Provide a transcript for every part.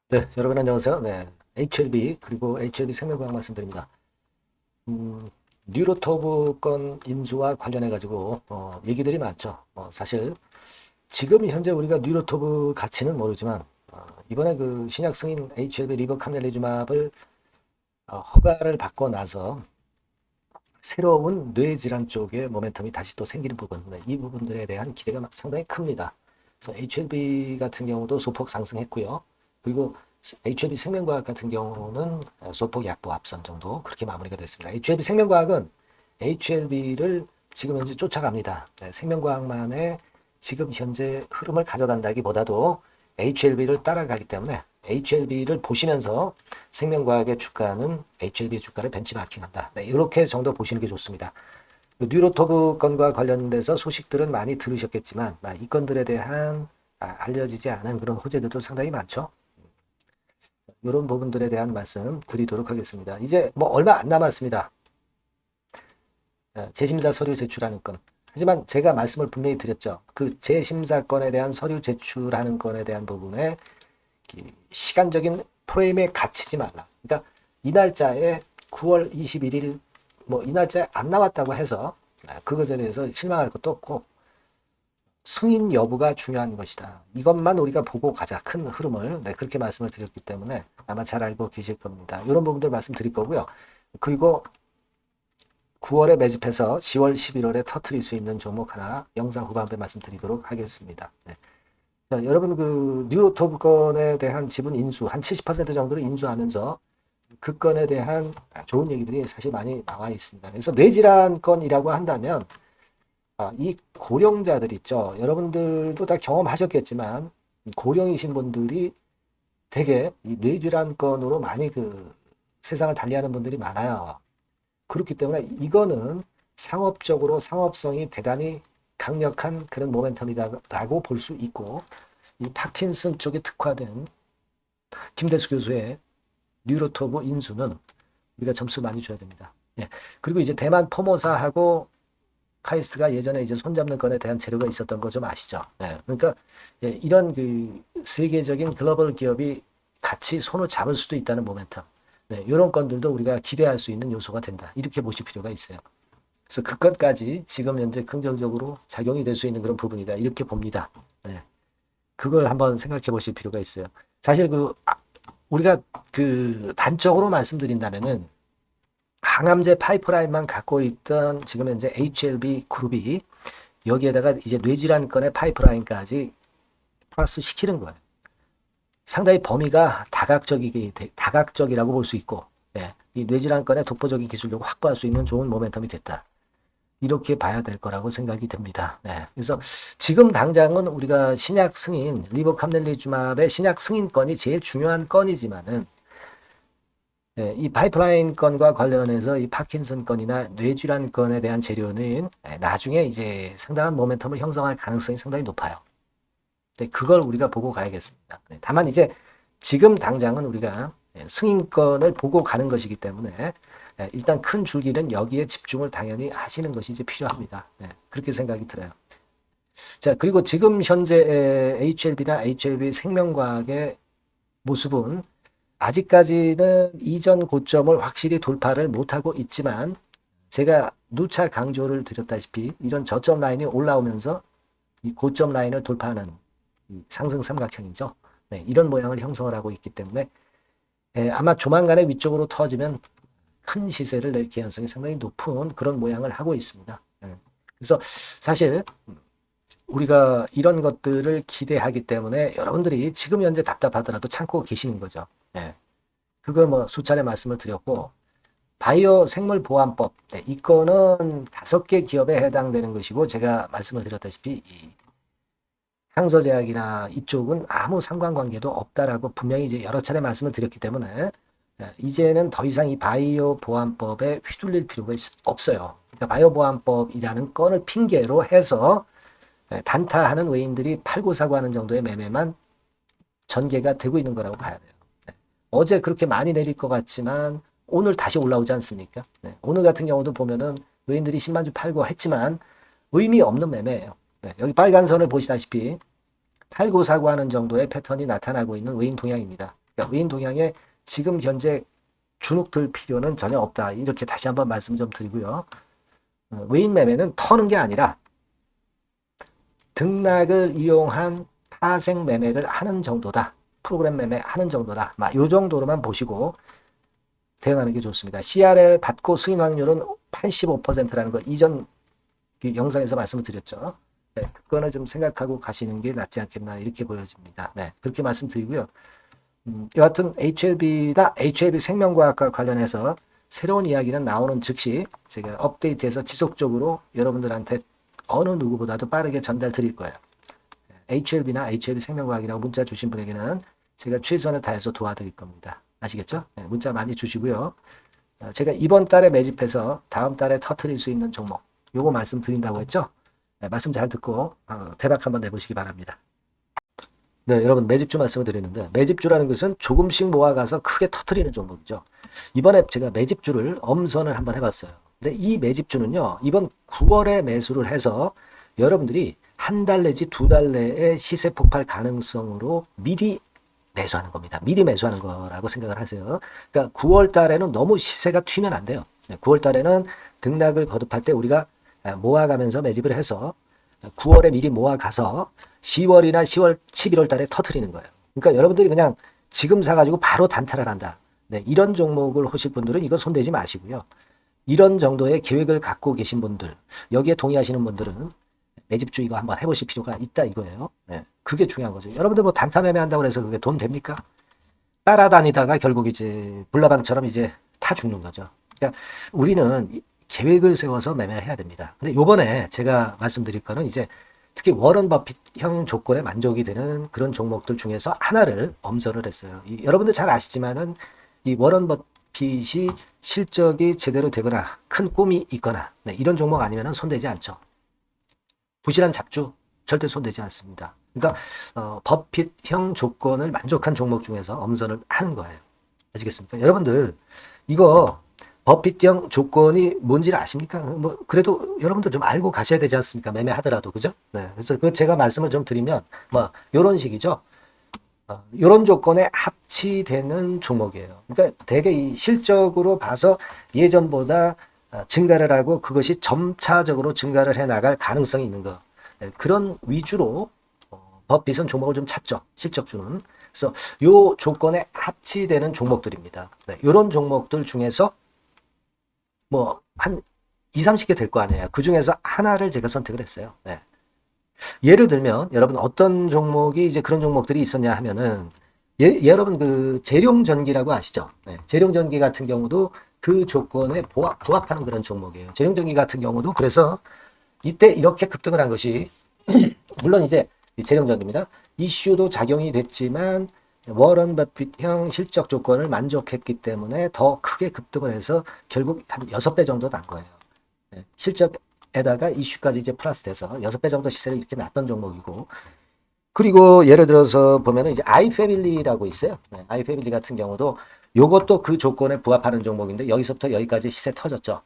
네, 여러분 안녕하세요. 네, HLB 그리고 HLB 생명과학 말씀드립니다. 뉴로토브 건 인수와 관련해 가지고 얘기들이 많죠. 사실 지금 현재 우리가 뉴로토브 가치는 모르지만 이번에 그 신약 승인 HLB 리버캄넬리주맙을 허가를 받고 나서 새로운 뇌 질환 쪽에 모멘텀이 다시 또 생기는 부분, 네, 이 부분들에 대한 기대가 상당히 큽니다. 그래서 HLB 같은 경우도 소폭 상승했고요. 그리고 HLB 생명과학 같은 경우는 소폭 약보 앞선 정도 그렇게 마무리가 됐습니다. HLB 생명과학은 HLB를 지금 현재 쫓아갑니다. 네, 생명과학만의 지금 현재 흐름을 가져간다기보다도 HLB를 따라가기 때문에 HLB를 보시면서 생명과학의 주가는 HLB 주가를 벤치마킹한다. 네, 이렇게 정도 보시는 게 좋습니다. 뉴로토브 건과 관련돼서 소식들은 많이 들으셨겠지만 이 건들에 대한 알려지지 않은 그런 호재들도 상당히 많죠. 이런 부분들에 대한 말씀 드리도록 하겠습니다. 이제 뭐 얼마 안 남았습니다. 재심사 서류 제출하는 건. 하지만 제가 말씀을 분명히 드렸죠. 그 재심사건에 대한 서류 제출하는 건에 대한 부분에 시간적인 프레임에 갇히지 말라. 그러니까 이 날짜에 9월 21일 뭐 이 날짜에 안 나왔다고 해서 그것에 대해서 실망할 것도 없고 승인 여부가 중요한 것이다. 이것만 우리가 보고 가자. 큰 흐름을. 네, 그렇게 말씀을 드렸기 때문에 아마 잘 알고 계실 겁니다. 이런 부분들 말씀드릴 거고요. 그리고 9월에 매집해서 10월, 11월에 터트릴 수 있는 종목 하나 영상 후반부에 말씀드리도록 하겠습니다. 네. 자, 여러분 그 뉴로토브 건에 대한 지분 인수 한 70% 정도를 인수하면서 그 건에 대한 좋은 얘기들이 사실 많이 나와 있습니다. 그래서 뇌질환 건이라고 한다면 이 고령자들 있죠. 여러분들도 다 경험하셨겠지만 고령이신 분들이 되게 이 뇌질환 건으로 많이 그 세상을 달리하는 분들이 많아요. 그렇기 때문에 이거는 상업적으로 상업성이 대단히 강력한 그런 모멘텀이다라고 볼 수 있고 이 파킨슨 쪽에 특화된 김대수 교수의 뉴로토브 인수는 우리가 점수 많이 줘야 됩니다. 예. 그리고 이제 대만 포모사하고 카이스트가 예전에 이제 손잡는 건에 대한 재료가 있었던 거 좀 아시죠? 예. 그러니까 예, 이런 그 세계적인 글로벌 기업이 같이 손을 잡을 수도 있다는 모멘텀. 네, 이런 건들도 우리가 기대할 수 있는 요소가 된다. 이렇게 보실 필요가 있어요. 그래서 그 건까지 지금 현재 긍정적으로 작용이 될 수 있는 그런 부분이다. 이렇게 봅니다. 네. 그걸 한번 생각해 보실 필요가 있어요. 사실 우리가 그 단적으로 말씀드린다면은 항암제 파이프라인만 갖고 있던 지금 현재 HLB 그룹이 여기에다가 이제 뇌질환 건의 파이프라인까지 플러스 시키는 거예요. 상당히 범위가 다각적이라고 볼 수 있고, 예, 이 뇌질환 건의 독보적인 기술력을 확보할 수 있는 좋은 모멘텀이 됐다. 이렇게 봐야 될 거라고 생각이 듭니다. 네. 그래서 지금 당장은 우리가 신약 승인, 리버캄넬리주맙의 신약 승인 건이 제일 중요한 건이지만은 네, 이 파이프라인 건과 관련해서 이 파킨슨 건이나 뇌질환 건에 대한 재료는 나중에 이제 상당한 모멘텀을 형성할 가능성이 상당히 높아요. 네, 그걸 우리가 보고 가야겠습니다. 네, 다만 이제 지금 당장은 우리가 승인권을 보고 가는 것이기 때문에 일단 큰 줄기는 여기에 집중을 당연히 하시는 것이 이제 필요합니다. 네, 그렇게 생각이 들어요. 자, 그리고 지금 현재 HLB나 HLB 생명과학의 모습은 아직까지는 이전 고점을 확실히 돌파를 못하고 있지만 제가 누차 강조를 드렸다시피 이런 저점 라인이 올라오면서 이 고점 라인을 돌파하는 상승 삼각형이죠. 네, 이런 모양을 형성을 하고 있기 때문에 아마 조만간에 위쪽으로 터지면 큰 시세를 낼 가능성이 상당히 높은 그런 모양을 하고 있습니다. 그래서 사실 우리가 이런 것들을 기대하기 때문에 여러분들이 지금 현재 답답하더라도 참고 계시는 거죠. 예. 그거 뭐 수차례 말씀을 드렸고 바이오 생물 보안법 이 건은 5개 기업에 해당되는 것이고 제가 말씀을 드렸다시피 이 향서제약이나 이쪽은 아무 상관관계도 없다라고 분명히 이제 여러 차례 말씀을 드렸기 때문에 이제는 더 이상 이 바이오 보안법에 휘둘릴 필요가 없어요. 그러니까 바이오 보안법이라는 건을 핑계로 해서 단타하는 외인들이 팔고 사고 하는 정도의 매매만 전개가 되고 있는 거라고 봐야 돼요. 어제 그렇게 많이 내릴 것 같지만 오늘 다시 올라오지 않습니까? 오늘 같은 경우도 보면은 외인들이 10만 주 팔고 했지만 의미 없는 매매예요. 여기 빨간 선을 보시다시피 팔고 사고 하는 정도의 패턴이 나타나고 있는 외인 동향입니다. 그러니까 외인 동향에 지금 현재 주눅들 필요는 전혀 없다. 이렇게 다시 한번 말씀 좀 드리고요. 외인 매매는 터는 게 아니라 등락을 이용한 타생 매매를 하는 정도다. 프로그램 매매 하는 정도다. 이 정도로만 보시고 대응하는 게 좋습니다. CRL 받고 승인 확률은 85%라는 거 이전 영상에서 말씀을 드렸죠. 네, 그거는 좀 생각하고 가시는 게 낫지 않겠나 이렇게 보여집니다. 네, 그렇게 말씀드리고요. 여하튼 HLB다 HLB 생명과학과 관련해서 새로운 이야기는 나오는 즉시 제가 업데이트해서 지속적으로 여러분들한테 어느 누구보다도 빠르게 전달 드릴 거예요. HLB나 HLB 생명과학이라고 문자 주신 분에게는 제가 최선을 다해서 도와드릴 겁니다. 아시겠죠? 네, 문자 많이 주시고요. 제가 이번 달에 매집해서 다음 달에 터트릴 수 있는 종목 요거 말씀드린다고 했죠? 네, 말씀 잘 듣고 대박 한번 내보시기 바랍니다. 네, 여러분 매집주 말씀을 드리는데 매집주라는 것은 조금씩 모아가서 크게 터트리는 종목이죠. 이번에 제가 매집주를 엄선을 한번 해봤어요. 근데 이 매집주는요, 이번 9월에 매수를 해서 여러분들이 한 달 내지 두 달 내에 시세 폭발 가능성으로 미리 매수하는 겁니다. 미리 매수하는 거라고 생각을 하세요. 그러니까 9월 달에는 너무 시세가 튀면 안 돼요. 9월 달에는 등락을 거듭할 때 우리가 모아가면서 매집을 해서 9월에 미리 모아가서 10월이나 10월, 11월 달에 터트리는 거예요. 그러니까 여러분들이 그냥 지금 사가지고 바로 단타를 한다. 네, 이런 종목을 하실 분들은 이거 손대지 마시고요. 이런 정도의 계획을 갖고 계신 분들, 여기에 동의하시는 분들은 매집주 이거 한번 해보실 필요가 있다 이거예요. 네, 그게 중요한 거죠. 여러분들 뭐 단타 매매한다고 해서 그게 돈 됩니까? 따라다니다가 결국 이제 불나방처럼 이제 타 죽는 거죠. 그러니까 우리는 계획을 세워서 매매를 해야 됩니다. 근데 요번에 제가 말씀드릴 거는 이제 특히 워런 버핏형 조건에 만족이 되는 그런 종목들 중에서 하나를 엄선을 했어요. 여러분들 잘 아시지만은 이 워런 버핏이 실적이 제대로 되거나 큰 꿈이 있거나 네, 이런 종목 아니면은 손대지 않죠. 부실한 잡주 절대 손대지 않습니다. 그러니까 버핏형 조건을 만족한 종목 중에서 엄선을 하는 거예요. 아시겠습니까? 여러분들 이거 버핏형 조건이 뭔지를 아십니까? 뭐 그래도 여러분들 좀 알고 가셔야 되지 않습니까? 매매하더라도 그죠? 네. 그래서 그 제가 말씀을 좀 드리면 뭐 이런 식이죠. 이런 조건에 합치되는 종목이에요. 그러니까 되게 이 실적으로 봐서 예전보다 증가를 하고 그것이 점차적으로 증가를 해 나갈 가능성이 있는 거. 네. 그런 위주로 버핏은 종목을 좀 찾죠. 실적주는. 그래서 요 조건에 합치되는 종목들입니다. 네. 이런 종목들 중에서 뭐 한 2, 30개 될 거 아니에요. 그 중에서 하나를 제가 선택을 했어요. 네. 예를 들면 여러분 어떤 종목이 이제 그런 종목들이 있었냐 하면은 여러분 그 재룡전기라고 아시죠? 네. 재룡전기 같은 경우도 그 조건에 부합하는 그런 종목이에요. 재룡전기 같은 경우도 그래서 이때 이렇게 급등을 한 것이 물론 이제 재룡전기입니다. 이슈도 작용이 됐지만 워런 버핏형 실적 조건을 만족했기 때문에 더 크게 급등을 해서 결국 한 6배 정도 난 거예요. 실적에다가 이슈까지 이제 플러스 돼서 6배 정도 시세를 이렇게 났던 종목이고, 그리고 예를 들어서 보면은 이제 아이패밀리라고 있어요. 아이패밀리 같은 경우도 요것도 그 조건에 부합하는 종목인데 여기서부터 여기까지 시세 터졌죠.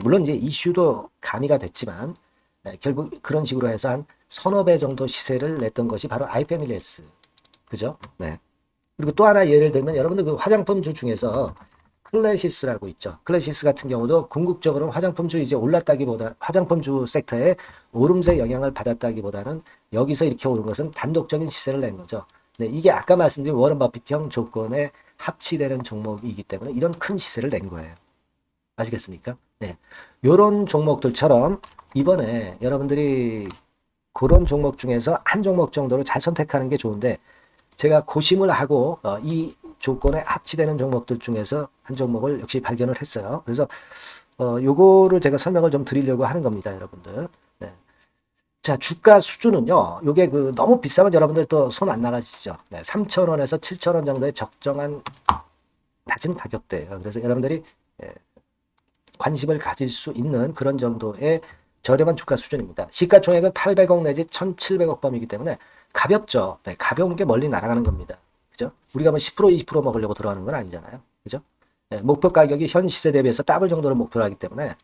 물론 이제 이슈도 가미가 됐지만 결국 그런 식으로 해서 한 서너 배 정도 시세를 냈던 것이 바로 아이패밀리스. 그죠? 네. 그리고 또 하나 예를 들면 여러분들 그 화장품주 중에서 클래시스라고 있죠. 클래시스 같은 경우도 궁극적으로 화장품주 이제 올랐다기보다 화장품주 섹터에 오름세 영향을 받았다기보다는 여기서 이렇게 오른 것은 단독적인 시세를 낸 거죠. 네, 이게 아까 말씀드린 워런 버핏형 조건에 합치되는 종목이기 때문에 이런 큰 시세를 낸 거예요. 아시겠습니까? 네. 요런 종목들처럼 이번에 여러분들이 그런 종목 중에서 한 종목 정도를 잘 선택하는 게 좋은데 제가 고심을 하고 이 조건에 합치되는 종목들 중에서 한 종목을 역시 발견을 했어요. 그래서 요거를 제가 설명을 좀 드리려고 하는 겁니다, 여러분들. 네. 자, 주가 수준은요. 요게 그 너무 비싸면 여러분들 또 손 안 나가시죠. 네, 3,000원에서 7,000원 정도의 적정한 낮은 가격대예요. 그래서 여러분들이 관심을 가질 수 있는 그런 정도의 저렴한 주가 수준입니다. 시가총액은 800억 내지 1,700억 범이기 때문에 가볍죠. 네, 가벼운 게 멀리 날아가는 겁니다. 그죠? 우리가 뭐 10% 20% 먹으려고 들어가는 건 아니잖아요. 그죠? 네, 목표 가격이 현 시세 대비해서 더블 정도를 목표로 하기 때문에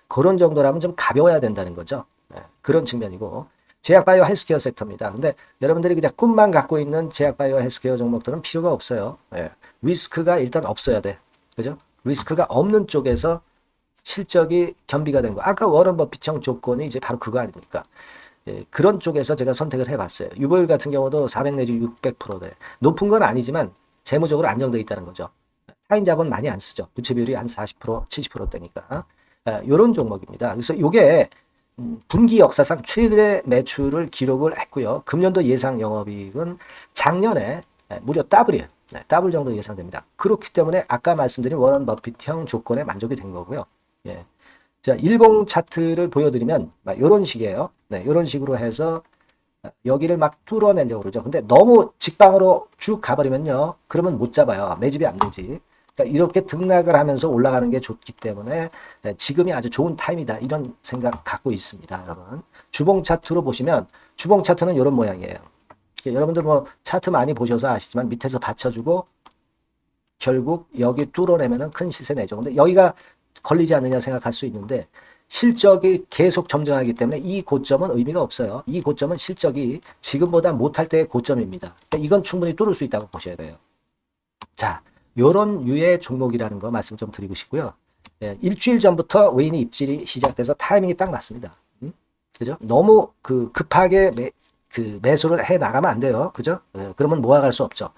그런 정도라면 좀 가벼워야 된다는 거죠. 네, 그런 측면이고 제약바이오 헬스케어 섹터입니다. 근데 여러분들이 그냥 꿈만 갖고 있는 제약바이오 헬스케어 종목들은 필요가 없어요. 예. 리스크가 일단 없어야 돼. 그죠? 리스크가 없는 쪽에서 실적이 겸비가 된 거. 아까 워런 버핏형 조건이 이제 바로 그거 아닙니까? 예, 그런 쪽에서 제가 선택을 해봤어요. 유보율 같은 경우도 400 내지 600%대. 높은 건 아니지만 재무적으로 안정되어 있다는 거죠. 타인 자본 많이 안 쓰죠. 부채 비율이 한 40%, 70%대니까. 이런 종목입니다. 그래서 이게 분기 역사상 최대 매출을 기록을 했고요. 금년도 예상 영업이익은 작년에 무려 더블이에요. 네, 더블 정도 예상됩니다. 그렇기 때문에 아까 말씀드린 워런 버핏형 조건에 만족이 된 거고요. 예. 자, 일봉 차트를 보여드리면 이런 식이에요. 네, 이런 식으로 해서 여기를 막 뚫어내려고 그러죠. 근데 너무 직방으로 쭉 가버리면요. 그러면 못 잡아요. 매집이 안 되지. 그러니까 이렇게 등락을 하면서 올라가는 게 좋기 때문에 지금이 아주 좋은 타임이다. 이런 생각 갖고 있습니다. 여러분. 주봉 차트로 보시면 주봉 차트는 이런 모양이에요. 여러분들 뭐 차트 많이 보셔서 아시지만 밑에서 받쳐주고 결국 여기 뚫어내면은 큰 시세 내죠. 근데 여기가 걸리지 않느냐 생각할 수 있는데 실적이 계속 점증하기 때문에 이 고점은 의미가 없어요. 이 고점은 실적이 지금보다 못할 때의 고점입니다. 그러니까 이건 충분히 뚫을 수 있다고 보셔야 돼요. 자, 요런 유의 종목이라는 거 말씀 좀 드리고 싶고요. 예, 일주일 전부터 외인이 입질이 시작돼서 타이밍이 딱 맞습니다. 그죠? 너무 급하게 매수를 해 나가면 안 돼요. 그죠? 예, 그러면 모아갈 수 없죠.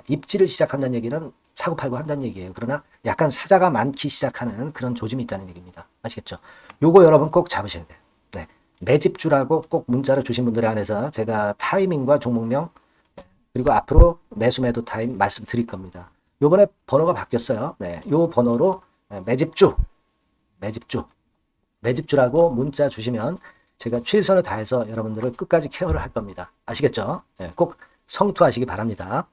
입질을 시작한다는 얘기는 사고 팔고 한다는 얘기예요. 그러나 약간 사자가 많기 시작하는 그런 조짐이 있다는 얘기입니다. 아시겠죠? 요거 여러분 꼭 잡으셔야 돼요. 네. 매집주라고 꼭 문자를 주신 분들에 한해서 제가 타이밍과 종목명 그리고 앞으로 매수 매도 타임 말씀드릴 겁니다. 요번에 번호가 바뀌었어요. 네. 요 번호로 매집주라고 문자 주시면 제가 최선을 다해서 여러분들을 끝까지 케어를 할 겁니다. 아시겠죠? 네. 꼭 성투하시기 바랍니다.